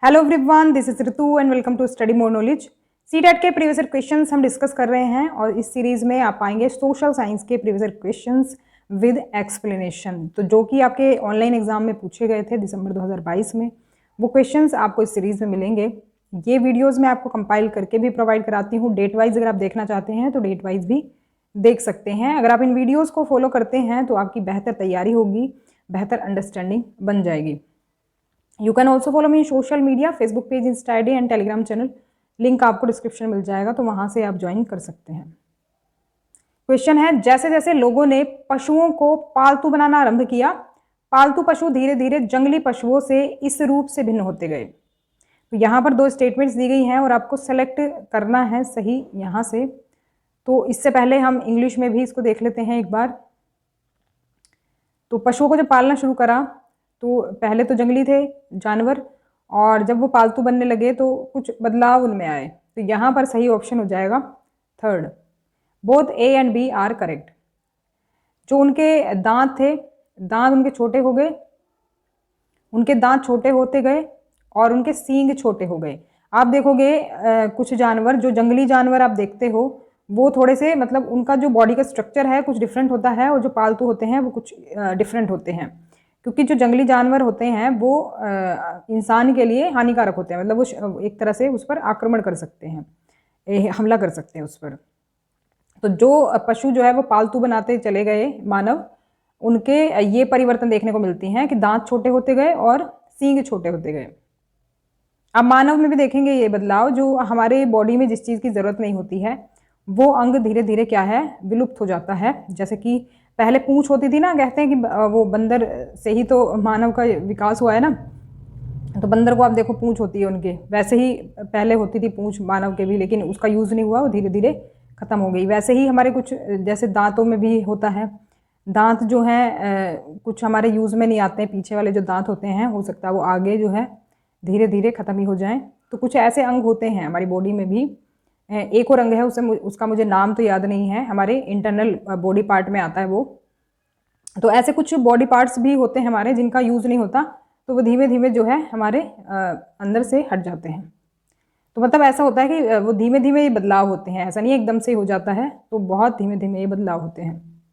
Hello everyone, this is Ritu and welcome to study more knowledge. CTET के previous year questions हम discuss कर रहे हैं और इस सीरीज में आप पाएंगे सोशल साइंस के previous year questions with explanation. तो जो कि आपके ऑनलाइन एग्जाम में पूछे गए थे दिसंबर 2022 में, वो क्वेश्चंस आपको इस सीरीज में मिलेंगे। ये वीडियोज मैं आपको कंपाइल करके भी प्रोवाइड कराती हूँ। डेट वाइज अगर आप देखना चाहते हैं तो डेट वाइज भी देख सकते हैं। अगर आप इन वीडियोज़ को फॉलो करते हैं तो आपकी बेहतर तैयारी होगी, बेहतर अंडरस्टैंडिंग बन जाएगी। You can also follow me in social media, Facebook page, Insta ID and Telegram channel. Link आपको डिस्क्रिप्शन मिल जाएगा, तो वहां से आप ज्वाइन कर सकते हैं। क्वेश्चन है, जैसे जैसे लोगों ने पशुओं को पालतू बनाना आरंभ किया, पालतू पशु धीरे धीरे जंगली पशुओं से इस रूप से भिन्न होते गए। तो यहाँ पर दो स्टेटमेंट्स दी गई हैं और आपको सेलेक्ट करना है सही यहाँ से। तो इससे पहले हम इंग्लिश में भी इसको देख लेते हैं एक बार। तो पशुओं को जब पालना शुरू करा तो पहले तो जंगली थे जानवर, और जब वो पालतू बनने लगे तो कुछ बदलाव उनमें आए। तो यहाँ पर सही ऑप्शन हो जाएगा third. Both A and B are correct. जो उनके दांत थे, दांत उनके छोटे हो गए, उनके दांत छोटे होते गए और उनके सींग छोटे हो गए। आप देखोगे कुछ जानवर, जो जंगली जानवर आप देखते हो, वो थोड़े से मतलब उनका जो बॉडी का स्ट्रक्चर है कुछ डिफरेंट होता है, और जो पालतू होते हैं वो कुछ डिफरेंट होते हैं। क्योंकि जो जंगली जानवर होते हैं वो इंसान के लिए हानिकारक होते हैं, मतलब वो एक तरह से उस पर आक्रमण कर सकते हैं, हमला कर सकते हैं उस पर। तो जो पशु जो है वो पालतू बनाते चले गए मानव, उनके ये परिवर्तन देखने को मिलती हैं कि दांत छोटे होते गए और सींग छोटे होते गए। अब मानव में भी देखेंगे ये बदलाव, जो हमारे बॉडी में जिस चीज़ की ज़रूरत नहीं होती है वो अंग धीरे धीरे क्या है, विलुप्त हो जाता है। जैसे कि पहले पूंछ होती थी ना, कहते हैं कि वो बंदर से ही तो मानव का विकास हुआ है ना। तो बंदर को आप देखो पूंछ होती है उनके, वैसे ही पहले होती थी पूंछ मानव के भी, लेकिन उसका यूज़ नहीं हुआ, वो धीरे धीरे ख़त्म हो गई। वैसे ही हमारे कुछ जैसे दांतों में भी होता है, दांत जो हैं कुछ हमारे यूज़ में नहीं आते हैं। पीछे वाले जो दांत होते हैं हो सकता है वो आगे जो है धीरे धीरे ख़त्म ही हो जाएं। तो कुछ ऐसे अंग होते हैं हमारी बॉडी में भी। एक और अंग है, उसका मुझे नाम तो याद नहीं है, हमारे इंटरनल बॉडी पार्ट में आता है वो। तो ऐसे कुछ बॉडी पार्ट्स भी होते हैं हमारे जिनका यूज़ नहीं होता, तो वो धीमे धीमे जो है हमारे अंदर से हट जाते हैं। तो मतलब ऐसा होता है कि वो धीमे धीमे ये बदलाव होते हैं, ऐसा नहीं एकदम से हो जाता है, तो बहुत धीमे धीमे ये बदलाव होते हैं।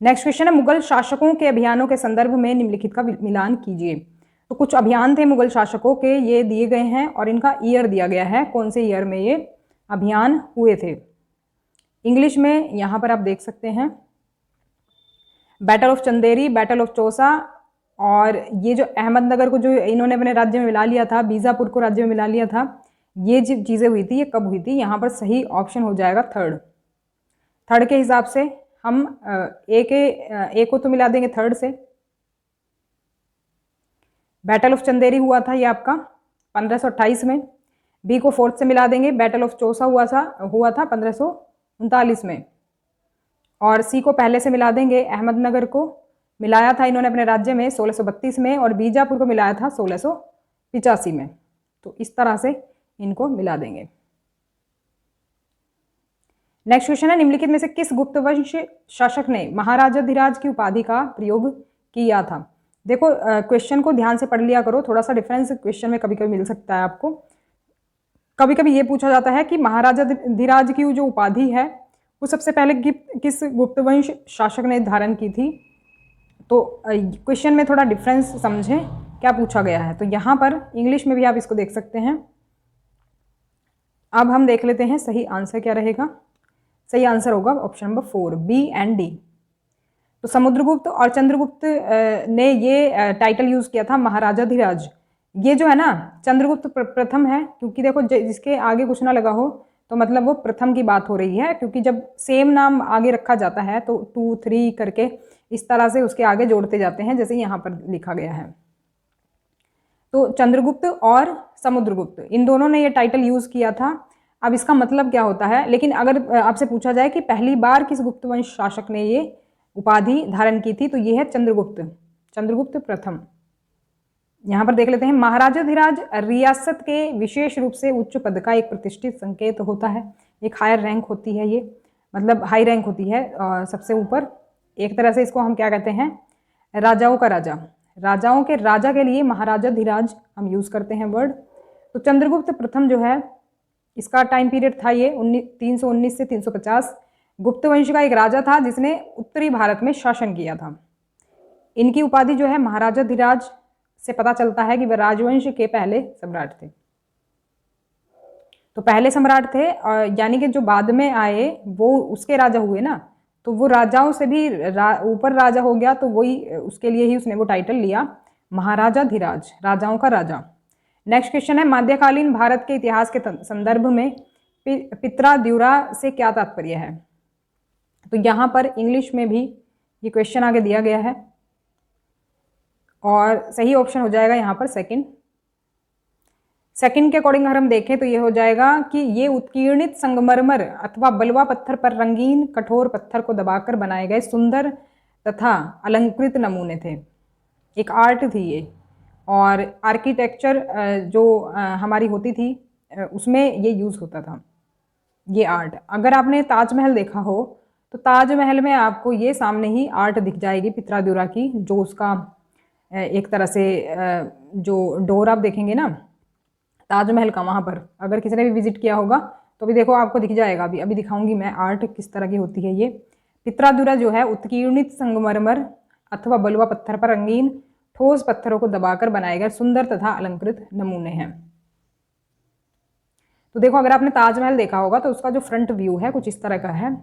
नेक्स्ट क्वेश्चन है, मुगल शासकों के अभियानों के संदर्भ में निम्नलिखित का मिलान कीजिए। तो कुछ अभियान थे मुगल शासकों के, ये दिए गए हैं और इनका ईयर दिया गया है, कौन से ईयर में ये अभियान हुए थे। इंग्लिश में यहाँ पर आप देख सकते हैं, battle of Chanderi, battle of Chausa, और ये जो अहमदनगर को जो इन्होंने अपने राज्य में मिला लिया था, बीजापुर को राज्य में मिला लिया था, ये जो चीज़ें हुई थी ये कब हुई थी। यहाँ पर सही ऑप्शन हो जाएगा थर्ड। थर्ड के हिसाब से हम ए को तो मिला देंगे थर्ड से। बैटल ऑफ चंदेरी हुआ था ये आपका 1528 में। बी को फोर्थ से मिला देंगे, बैटल ऑफ चौसा हुआ था 1539 में। और सी को पहले से मिला देंगे, अहमदनगर को मिलाया था इन्होंने अपने राज्य में 1632 में, और बीजापुर को मिलाया था 1685 में। तो इस तरह से इनको मिला देंगे। नेक्स्ट क्वेश्चन है, निम्नलिखित में से किस गुप्त वंश शासक ने महाराजाधिराज की उपाधि का प्रयोग किया था। देखो क्वेश्चन को ध्यान से पढ़ लिया करो, थोड़ा सा डिफरेंस क्वेश्चन में कभी कभी मिल सकता है आपको। कभी कभी ये पूछा जाता है कि महाराजाधिराज की जो उपाधि है वो सबसे पहले किस गुप्त वंश शासक ने धारण की थी। तो क्वेश्चन में थोड़ा डिफरेंस समझें क्या पूछा गया है। तो यहाँ पर इंग्लिश में भी आप इसको देख सकते हैं। अब हम देख लेते हैं सही आंसर क्या रहेगा। सही आंसर होगा option number 4, B and D. तो समुद्रगुप्त और चंद्रगुप्त ने ये टाइटल यूज किया था महाराजाधिराज। ये जो है ना चंद्रगुप्त प्रथम है, क्योंकि देखो जिसके आगे कुछ ना लगा हो तो मतलब वो प्रथम की बात हो रही है, क्योंकि जब सेम नाम आगे रखा जाता है तो 2, 3 करके इस तरह से उसके आगे जोड़ते जाते हैं, जैसे यहाँ पर लिखा गया है। तो चंद्रगुप्त और समुद्रगुप्त इन दोनों ने ये टाइटल यूज किया था। अब इसका मतलब क्या होता है, लेकिन अगर आपसे पूछा जाए कि पहली बार किस गुप्त वंश शासक ने ये उपाधि धारण की थी, तो ये है चंद्रगुप्त प्रथम। यहाँ पर देख लेते हैं, महाराजाधिराज रियासत के विशेष रूप से उच्च पद का एक प्रतिष्ठित संकेत होता है। एक हायर रैंक होती है, ये मतलब हाई रैंक होती है सबसे ऊपर। एक तरह से इसको हम क्या कहते हैं, राजाओं का राजा। राजाओं के राजा के लिए महाराजाधिराज हम यूज़ करते हैं वर्ड। तो चंद्रगुप्त प्रथम जो है इसका टाइम पीरियड था ये 319 से 350। गुप्त वंश का एक राजा था जिसने उत्तरी भारत में शासन किया था। इनकी उपाधि जो है महाराजाधिराज से पता चलता है कि वह राजवंश के पहले सम्राट थे। तो पहले सम्राट थे, यानी कि जो बाद में आए वो उसके राजा हुए ना, तो वो राजाओं से भी ऊपर राजा हो गया, तो वही उसके लिए ही उसने वो टाइटल लिया महाराजाधिराज, राजाओं का राजा। नेक्स्ट क्वेश्चन है, मध्यकालीन भारत के इतिहास के संदर्भ में पित्राद्युरा से क्या तात्पर्य है? तो यहाँ पर इंग्लिश में भी ये क्वेश्चन आगे दिया गया है और सही ऑप्शन हो जाएगा यहाँ पर सेकंड के अकॉर्डिंग अगर हम देखें तो ये हो जाएगा कि ये उत्कीर्णित संगमरमर अथवा बलुआ पत्थर पर रंगीन कठोर पत्थर को दबाकर बनाए गए सुंदर तथा अलंकृत नमूने थे। एक आर्ट थी ये, और आर्किटेक्चर जो हमारी होती थी उसमें ये यूज़ होता था ये आर्ट। अगर आपने ताजमहल देखा हो तो ताजमहल में आपको ये सामने ही आर्ट दिख जाएगी पित्राद्युरा की, जो उसका एक तरह से जो डोर आप देखेंगे ना ताजमहल का, वहाँ पर अगर किसी ने भी विजिट किया होगा तो अभी देखो आपको दिख जाएगा। अभी दिखाऊंगी मैं आर्ट किस तरह की होती है। ये पित्राद्युरा जो है उत्कीर्णित संगमरमर अथवा बलुआ पत्थर पर रंगीन ठोस पत्थरों को दबाकर बनाए गए सुंदर तथा अलंकृत नमूने हैं। तो देखो अगर आपने ताजमहल देखा होगा तो उसका जो फ्रंट व्यू है कुछ इस तरह का है।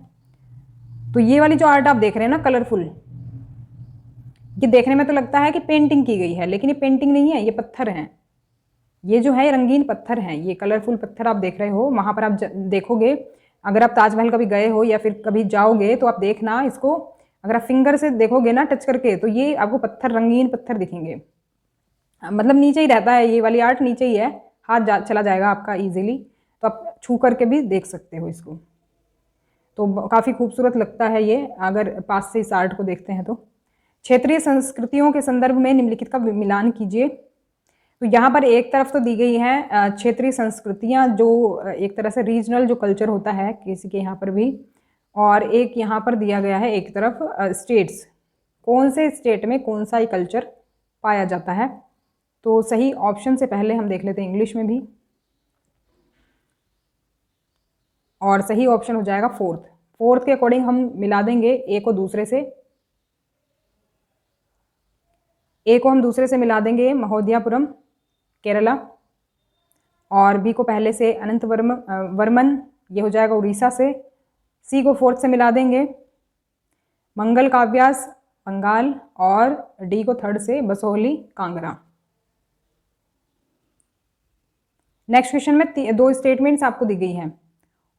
तो ये वाली जो आर्ट आप देख रहे हैं ना कलरफुल, ये देखने में तो लगता है कि पेंटिंग की गई है, लेकिन ये पेंटिंग नहीं है, ये पत्थर हैं। ये जो है रंगीन पत्थर हैं, ये कलरफुल पत्थर आप देख रहे हो। वहाँ पर आप देखोगे, अगर आप ताजमहल कभी गए हो या फिर कभी जाओगे तो आप देखना इसको, अगर आप फिंगर से देखोगे ना टच करके तो ये आपको पत्थर रंगीन पत्थर दिखेंगे। मतलब नीचे ही रहता है, ये वाली आर्ट नीचे ही है, हाथ चला जाएगा आपका इजीली, तो आप छू करके भी देख सकते हो इसको। तो काफ़ी खूबसूरत लगता है ये अगर पास से इस आर्ट को देखते हैं तो। क्षेत्रीय संस्कृतियों के संदर्भ में निम्नलिखित का मिलान कीजिए। तो यहाँ पर एक तरफ तो दी गई है क्षेत्रीय संस्कृतियाँ, जो एक तरह से रीजनल जो कल्चर होता है किसी के यहाँ पर भी, और एक यहाँ पर दिया गया है एक तरफ स्टेट्स, कौन से स्टेट में कौन सा ये कल्चर पाया जाता है। तो सही ऑप्शन से पहले हम देख लेते हैं इंग्लिश में भी, और सही ऑप्शन हो जाएगा फोर्थ के अकॉर्डिंग हम मिला देंगे ए को दूसरे से, ए को हम दूसरे से मिला देंगे महोदयापुरम केरला, और बी को पहले से वर्मन ये हो जाएगा उड़ीसा से, सी को फोर्थ से मिला देंगे मंगल काव्यास बंगाल, और डी को थर्ड से बसोहली कांगड़ा। नेक्स्ट क्वेश्चन में दो स्टेटमेंट्स आपको दी गई हैं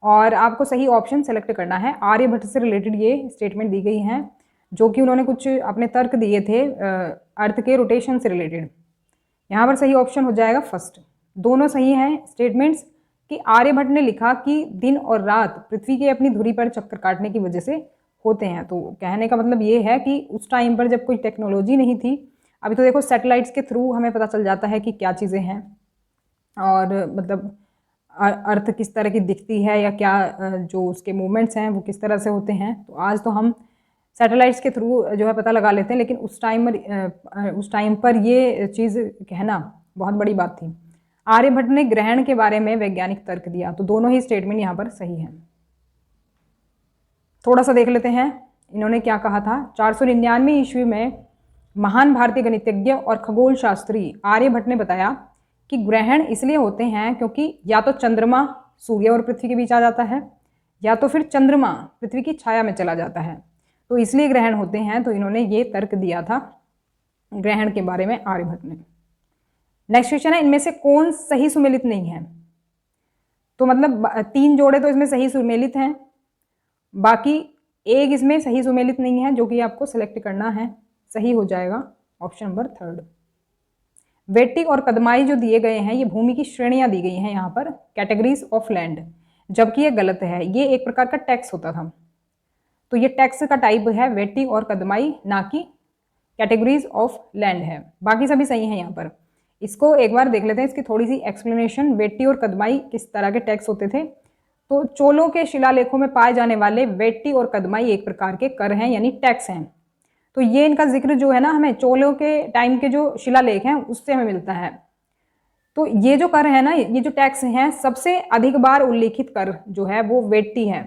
और आपको सही ऑप्शन सेलेक्ट करना है। आर्यभट्ट से रिलेटेड ये स्टेटमेंट दी गई हैं, जो कि उन्होंने कुछ अपने तर्क दिए थे अर्थ के रोटेशन से रिलेटेड। यहाँ पर सही ऑप्शन हो जाएगा फर्स्ट। दोनों सही हैं स्टेटमेंट्स कि आर्यभट्ट ने लिखा कि दिन और रात पृथ्वी के अपनी धुरी पर चक्कर काटने की वजह से होते हैं। तो कहने का मतलब ये है कि उस टाइम पर जब कोई टेक्नोलॉजी नहीं थी, अभी तो देखो सैटेलाइट्स के थ्रू हमें पता चल जाता है कि क्या चीज़ें हैं, और मतलब अर्थ किस तरह की दिखती है या क्या जो उसके मूवमेंट्स हैं वो किस तरह से होते हैं। तो आज तो हम सैटेलाइट्स के थ्रू जो है पता लगा लेते हैं, लेकिन उस टाइम पर ये चीज़ कहना बहुत बड़ी बात थी। आर्यभट्ट ने ग्रहण के बारे में वैज्ञानिक तर्क दिया। तो दोनों ही स्टेटमेंट यहाँ पर सही हैं। थोड़ा सा देख लेते हैं इन्होंने क्या कहा था। 499 ईस्वी में महान भारतीय गणितज्ञ और खगोल शास्त्री आर्यभट्ट ने बताया कि ग्रहण इसलिए होते हैं क्योंकि या तो चंद्रमा सूर्य और पृथ्वी के बीच आ जाता है, या तो फिर चंद्रमा पृथ्वी की छाया में चला जाता है, तो इसलिए ग्रहण होते हैं। तो इन्होंने ये तर्क दिया था ग्रहण के बारे में आर्यभट्ट ने। नेक्स्ट क्वेश्चन है, इनमें से कौन सही सुमेलित नहीं है? तो मतलब 3 जोड़े तो इसमें सही सुमेलित हैं, बाकी एक इसमें सही सुमेलित नहीं है, जो कि आपको सेलेक्ट करना है। सही हो जाएगा ऑप्शन नंबर 3। वेट्टी और कदमाई जो दिए गए हैं ये भूमि की श्रेणियां दी गई हैं यहाँ पर, कैटेगरीज ऑफ लैंड, जबकि ये गलत है। ये एक प्रकार का टैक्स होता था, तो ये टैक्स का टाइप है वेट्टी और कदमाई, ना कि कैटेगरीज ऑफ लैंड है। बाकी सभी सही हैं यहाँ पर। इसको एक बार देख लेते हैं, इसकी थोड़ी सी एक्सप्लेनेशन। वेट्टी और कदमाई किस तरह के टैक्स होते थे? तो चोलों के शिलालेखों में पाए जाने वाले वेट्टी और कदमाई एक प्रकार के कर हैं, यानी टैक्स हैं। तो ये इनका जिक्र जो है ना हमें चोलों के टाइम के जो शिलालेख हैं उससे हमें मिलता है। तो ये जो कर है ना, ये जो टैक्स हैं, सबसे अधिक बार उल्लेखित कर जो है वो वेट्टी है।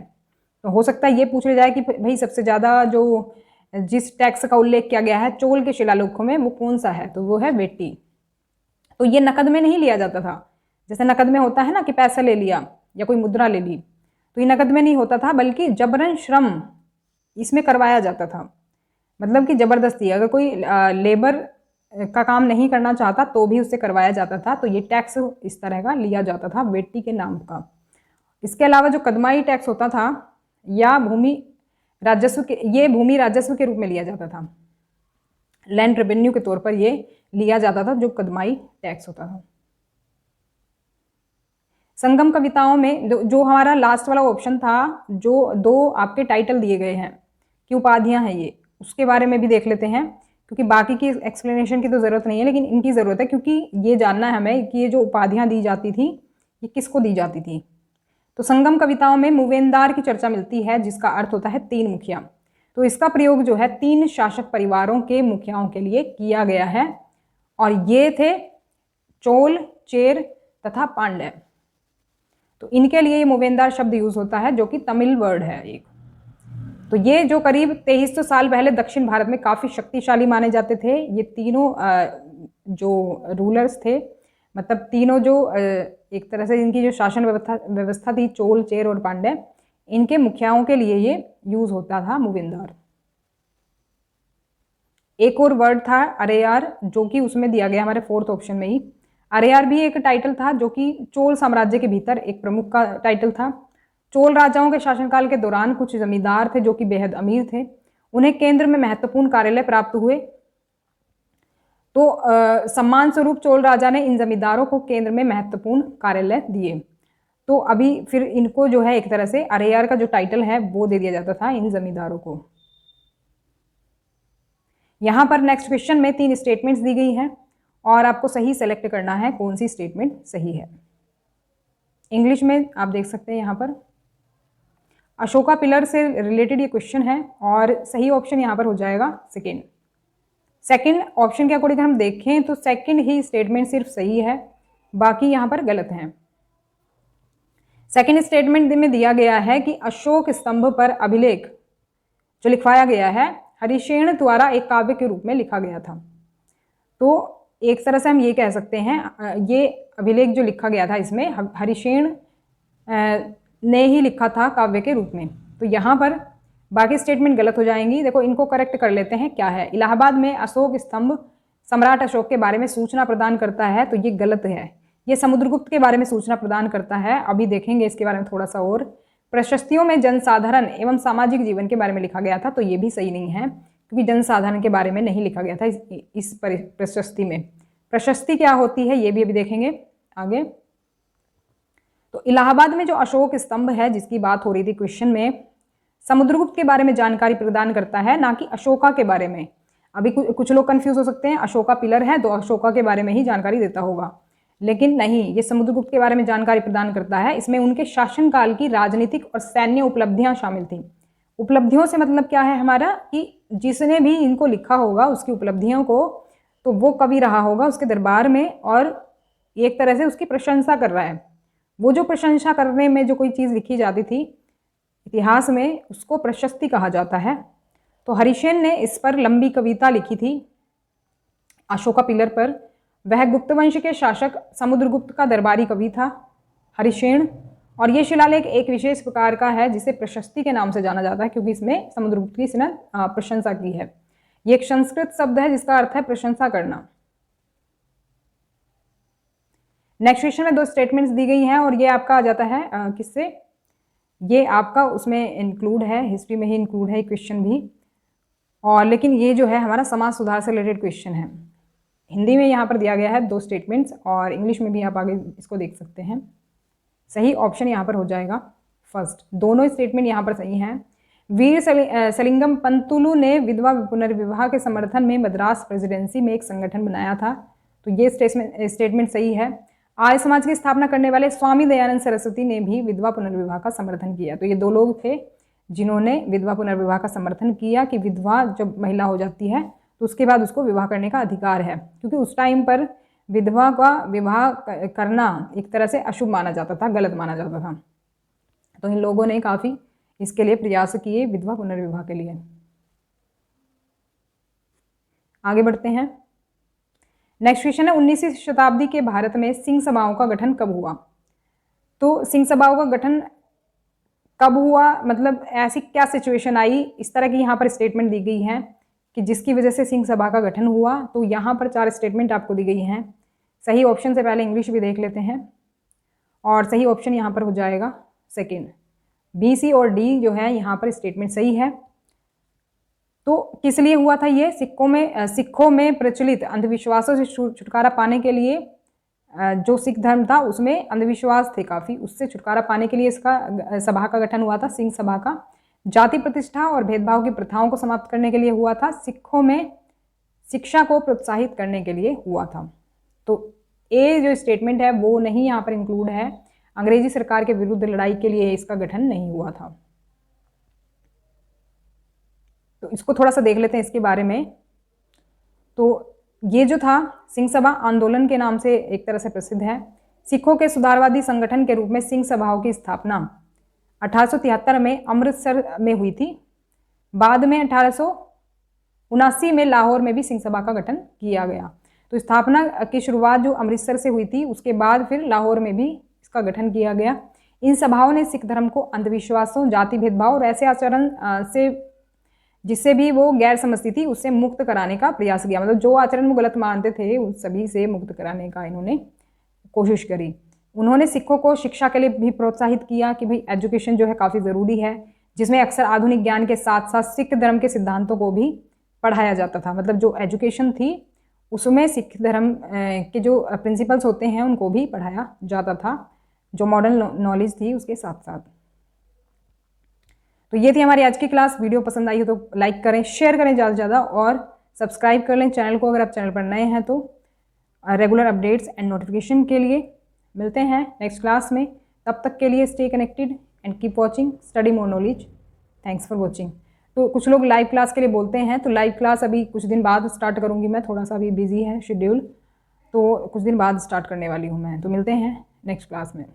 तो हो सकता है ये पूछ लिया जाए कि भाई सबसे ज़्यादा जो जिस टैक्स का उल्लेख किया गया है चोल के शिलालेखों में वो कौन सा है, तो वो है वेट्टी। तो ये नकद में नहीं लिया जाता था, जैसे नकद में होता है ना कि पैसा ले लिया या कोई मुद्रा ले ली, तो ये नकद में नहीं होता था, बल्कि जबरन श्रम इसमें करवाया जाता था। मतलब कि जबरदस्ती, अगर कोई लेबर का काम नहीं करना चाहता तो भी उससे करवाया जाता था। तो ये टैक्स इस तरह का लिया जाता था वेट्टी के नाम का। इसके अलावा जो कदमाई टैक्स होता था या भूमि राजस्व के, ये भूमि राजस्व के रूप में लिया जाता था, लैंड रेवेन्यू के तौर पर ये लिया जाता था जो कदमाई टैक्स होता था। संगम कविताओं में जो हमारा लास्ट वाला ऑप्शन था, जो दो आपके टाइटल दिए गए हैं कि उपाधियां हैं, ये उसके बारे में भी देख लेते हैं, क्योंकि बाकी की एक्सप्लेनेशन की तो ज़रूरत नहीं है, लेकिन इनकी ज़रूरत है, क्योंकि ये जानना है हमें कि ये जो उपाधियां दी जाती थी ये किसको दी जाती थी। तो संगम कविताओं में मूवेंदार की चर्चा मिलती है, जिसका अर्थ होता है 3 मुखिया। तो इसका प्रयोग जो है 3 शासक परिवारों के मुखियाओं के लिए किया गया है, और ये थे चोल, चेर तथा पांड्य। तो इनके लिए ये मूवेंदार शब्द यूज होता है, जो कि तमिल वर्ड है एक। तो ये जो करीब 2300 साल पहले दक्षिण भारत में काफ़ी शक्तिशाली माने जाते थे। ये तीनों जो रूलर्स थे, मतलब तीनों जो एक तरह से इनकी जो शासन व्यवस्था थी, चोल, चेर और पांड्य, इनके मुखियाओं के लिए ये यूज होता था मूवेंदार। एक और वर्ड था अरेयार, जो कि उसमें दिया गया हमारे 4th ऑप्शन में ही। अरेयार भी एक टाइटल था जो कि चोल साम्राज्य के भीतर एक प्रमुख का टाइटल था। चोल राजाओं के शासनकाल के दौरान कुछ जमींदार थे जो कि बेहद अमीर थे, उन्हें केंद्र में महत्वपूर्ण कार्यालय प्राप्त हुए। तो सम्मान स्वरूप चोल राजा ने इन जमींदारों को केंद्र में महत्वपूर्ण कार्यालय दिए। तो अभी फिर इनको जो है एक तरह से अरेयार का जो टाइटल है वो दे दिया जाता था इन जमींदारों को। यहाँ पर नेक्स्ट क्वेश्चन में 3 स्टेटमेंट्स दी गई हैं और आपको सही सेलेक्ट करना है कौन सी स्टेटमेंट सही है। इंग्लिश में आप देख सकते हैं यहाँ पर अशोका पिलर से रिलेटेड ये क्वेश्चन है, और सही ऑप्शन यहाँ पर हो जाएगा सेकंड ऑप्शन के अकॉर्डिंग हम देखें तो सेकंड ही स्टेटमेंट सिर्फ सही है, बाकी यहाँ पर गलत हैं। सेकंड स्टेटमेंट में दिया गया है कि अशोक स्तंभ पर अभिलेख जो लिखवाया गया है हरिशेन द्वारा एक काव्य के रूप में लिखा गया था। तो एक तरह से हम ये कह सकते हैं ये अभिलेख जो लिखा गया था इसमें हरिशेन ने ही लिखा था काव्य के रूप में। तो यहाँ पर बाकी स्टेटमेंट गलत हो जाएंगी। देखो इनको करेक्ट कर लेते हैं। क्या है, इलाहाबाद में अशोक स्तंभ सम्राट अशोक के बारे में सूचना प्रदान करता है, तो ये गलत है। ये समुद्रगुप्त के बारे में सूचना प्रदान करता है, अभी देखेंगे इसके बारे में थोड़ा सा और। प्रशस्तियों में जनसाधारण एवं सामाजिक जीवन के बारे में लिखा गया था, तो ये भी सही नहीं है, क्योंकि जनसाधारण के बारे में नहीं लिखा गया था इस प्रशस्ति में। प्रशस्ति क्या होती है ये भी अभी देखेंगे आगे। तो इलाहाबाद में जो अशोक स्तंभ है जिसकी बात हो रही थी क्वेश्चन में, समुद्रगुप्त के बारे में जानकारी प्रदान करता है, ना कि अशोका के बारे में। अभी कुछ लोग कंफ्यूज हो सकते हैं, अशोका पिलर है तो अशोका के बारे में ही जानकारी देता होगा, लेकिन नहीं, ये समुद्रगुप्त के बारे में जानकारी प्रदान करता है। इसमें उनके शासनकाल की राजनीतिक और सैन्य उपलब्धियां शामिल थी। उपलब्धियों से मतलब क्या है हमारा, कि जिसने भी इनको लिखा होगा उसकी उपलब्धियों को, तो वो कवि रहा होगा उसके दरबार में और एक तरह से उसकी प्रशंसा कर रहा है। वो जो प्रशंसा करने में जो कोई चीज़ लिखी जाती थी इतिहास में, उसको प्रशस्ति कहा जाता है। तो हरिशेन ने इस पर लंबी कविता लिखी थी अशोका पिलर पर। वह गुप्त वंश के शासक समुद्रगुप्त का दरबारी कवि था हरिशेन, और ये शिलालेख एक विशेष प्रकार का है जिसे प्रशस्ति के नाम से जाना जाता है, क्योंकि इसमें समुद्रगुप्त की इसने प्रशंसा की है। ये एक संस्कृत शब्द है जिसका अर्थ है प्रशंसा करना। नेक्स्ट क्वेश्चन में 2 स्टेटमेंट्स दी गई हैं और ये आपका आ जाता है किससे, ये आपका उसमें इंक्लूड है, हिस्ट्री में ही इंक्लूड है क्वेश्चन भी, और लेकिन ये जो है हमारा समाज सुधार से रिलेटेड क्वेश्चन है। हिंदी में यहाँ पर दिया गया है 2 स्टेटमेंट्स, और इंग्लिश में भी आप आगे इसको देख सकते हैं। सही ऑप्शन यहाँ पर हो जाएगा फर्स्ट। दोनों स्टेटमेंट यहाँ पर सही हैं। वीर सलिंगम पंतुलु ने विधवा पुनर्विवाह के समर्थन में मद्रास प्रेसिडेंसी में एक संगठन बनाया था, तो ये स्टेटमेंट सही है। आर्य समाज की स्थापना करने वाले स्वामी दयानंद सरस्वती ने भी विधवा पुनर्विवाह का समर्थन किया। तो ये 2 लोग थे जिन्होंने विधवा पुनर्विवाह का समर्थन किया कि विधवा जब महिला हो जाती है तो उसके बाद उसको विवाह करने का अधिकार है, क्योंकि उस टाइम पर विधवा का विवाह करना एक तरह से अशुभ माना जाता था, गलत माना जाता था। तो इन लोगों ने काफ़ी इसके लिए प्रयास किए विधवा पुनर्विवाह के लिए। आगे बढ़ते हैं। नेक्स्ट क्वेश्चन है 19वीं शताब्दी के भारत में सिंह सभाओं का गठन कब हुआ? तो सिंह सभाओं का गठन कब हुआ, मतलब ऐसी क्या सिचुएशन आई, इस तरह की यहाँ पर स्टेटमेंट दी गई है कि जिसकी वजह से सिंह सभा का गठन हुआ। तो यहाँ पर 4 स्टेटमेंट आपको दी गई हैं। सही ऑप्शन से पहले इंग्लिश भी देख लेते हैं, और सही ऑप्शन यहाँ पर हो जाएगा सेकेंड। बी, सी और डी जो है यहाँ पर स्टेटमेंट सही है। तो किस लिए हुआ था ये? सिखों में प्रचलित अंधविश्वासों से छुटकारा पाने के लिए, जो सिख धर्म था उसमें अंधविश्वास थे काफ़ी, उससे छुटकारा पाने के लिए इसका सभा का गठन हुआ था, सिंह सभा का। जाति प्रतिष्ठा और भेदभाव की प्रथाओं को समाप्त करने के लिए हुआ था। सिखों में शिक्षा को प्रोत्साहित करने के लिए हुआ था। तो ए जो स्टेटमेंट है वो नहीं यहाँ पर इंक्लूड है। अंग्रेजी सरकार के विरुद्ध लड़ाई के लिए इसका गठन नहीं हुआ था। तो इसको थोड़ा सा देख लेते हैं इसके बारे में। तो ये जो था सिंह सभा आंदोलन के नाम से एक तरह से प्रसिद्ध है। सिखों के सुधारवादी संगठन के रूप में सिंह सभाओं की स्थापना 1873 में अमृतसर में हुई थी। बाद में 1879 में लाहौर में भी सिंह सभा का गठन किया गया। तो स्थापना की शुरुआत जो अमृतसर से हुई थी, उसके बाद फिर लाहौर में भी इसका गठन किया गया। इन सभाओं ने सिख धर्म को अंधविश्वासों, जाति भेदभाव और ऐसे आचरण से जिससे भी वो गैर समझती थी उससे मुक्त कराने का प्रयास किया। मतलब जो आचरण वो गलत मानते थे उस सभी से मुक्त कराने का इन्होंने कोशिश करी। उन्होंने सिखों को शिक्षा के लिए भी प्रोत्साहित किया कि भाई एजुकेशन जो है काफ़ी ज़रूरी है, जिसमें अक्सर आधुनिक ज्ञान के साथ साथ सिख धर्म के सिद्धांतों को भी पढ़ाया जाता था। मतलब जो एजुकेशन थी उसमें सिख धर्म के जो प्रिंसिपल्स होते हैं उनको भी पढ़ाया जाता था, जो मॉडर्न नॉलेज थी उसके साथ साथ। तो ये थी हमारी आज की क्लास। वीडियो पसंद आई हो तो लाइक करें, शेयर करें ज़्यादा से ज़्यादा, और सब्सक्राइब कर लें चैनल को अगर आप चैनल पर नए हैं तो, रेगुलर अपडेट्स एंड नोटिफिकेशन के लिए। मिलते हैं नेक्स्ट क्लास में, तब तक के लिए stay connected and keep watching study more knowledge. Thanks for watching. तो कुछ लोग लाइव क्लास के लिए बोलते हैं, तो लाइव क्लास अभी कुछ दिन बाद स्टार्ट करूँगी मैं, थोड़ा सा अभी बिजी है शेड्यूल, तो कुछ दिन बाद स्टार्ट करने वाली हूँ मैं। तो मिलते हैं नेक्स्ट क्लास में।